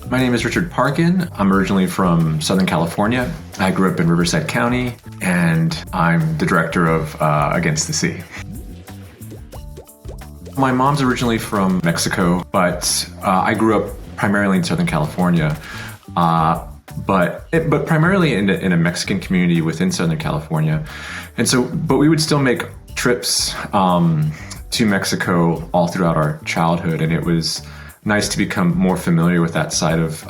My name is Richard Parkin. I'm originally from Southern California. I grew up in Riverside County, and I'm the director of Against the Sea. My mom's originally from Mexico, but I grew up primarily in Southern California, but primarily in a Mexican community within Southern California. And so, but we would still make trips to Mexico all throughout our childhood, and it was nice to become more familiar with that side of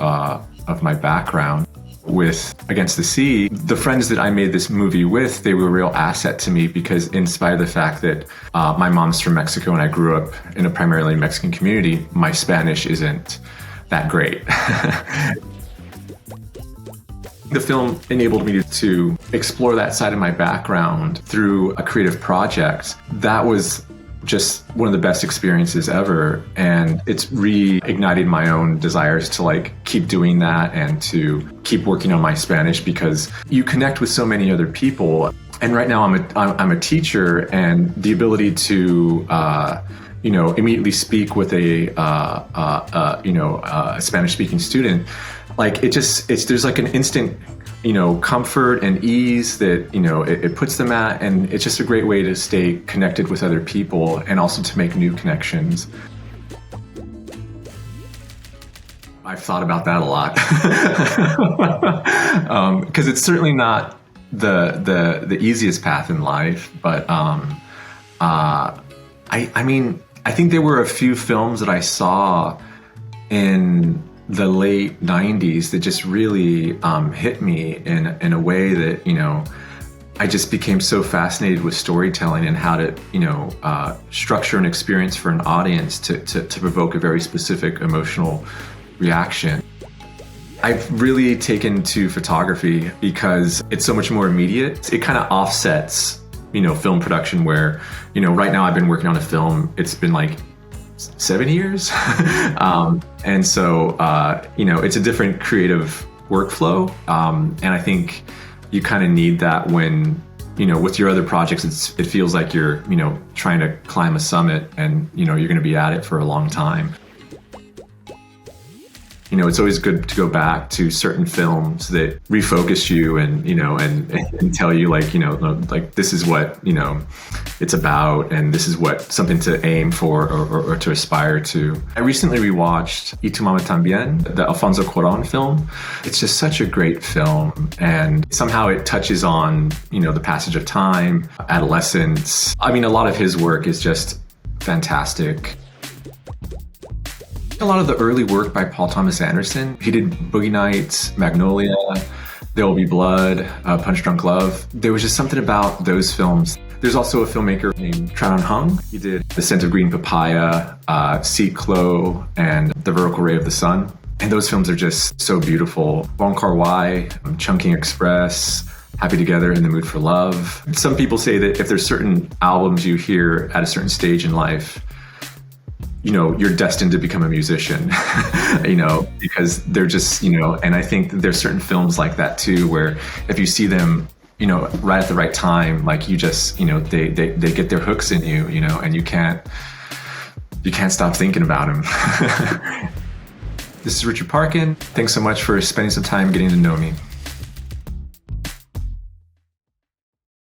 my background. With Against the Sea, the friends that I made this movie with, they were a real asset to me because in spite of the fact that my mom's from Mexico and I grew up in a primarily Mexican community, my Spanish isn't that great. The film enabled me to explore that side of my background through a creative project. That was just one of the best experiences ever, and it's reignited my own desires to keep doing that and to keep working on my Spanish, because you connect with so many other people. And right now I'm a teacher, and the ability to immediately speak with a Spanish-speaking student, there's like an instant comfort and ease that it puts them at, and it's just a great way to stay connected with other people and also to make new connections. I've thought about that a lot because it's certainly not the easiest path in life, but I think there were a few films that I saw in the late 90s that just really hit me in a way that, I just became so fascinated with storytelling and how to, structure an experience for an audience to provoke a very specific emotional reaction. I've really taken to photography because it's so much more immediate. It kind of offsets, film production where, right now I've been working on a film, it's been 7 years. And so, it's a different creative workflow. And I think you kind of need that when, with your other projects, it feels like you're, trying to climb a summit and, you're going to be at it for a long time. It's always good to go back to certain films that refocus you and, and tell you this is what, it's about, and this is something to aim for or to aspire to. I recently rewatched Y Tu Mama Tambien, the Alfonso Cuarón film. It's just such a great film, and somehow it touches on, the passage of time, adolescence. A lot of his work is just fantastic. A lot of the early work by Paul Thomas Anderson. He did Boogie Nights, Magnolia, There Will Be Blood, Punch Drunk Love. There was just something about those films. There's also a filmmaker named Tran Anh Hung. He did The Scent of Green Papaya, Seat Clo, and The Vertical Ray of the Sun. And those films are just so beautiful. Wong Kar-wai, Chungking Express, Happy Together, In the Mood for Love. Some people say that if there's certain albums you hear at a certain stage in life, you're destined to become a musician, because they're just, and I think there's certain films like that too, where if you see them, right at the right time, you just, they get their hooks in you, and you can't stop thinking about them. This is Richard Parkin. Thanks so much for spending some time getting to know me.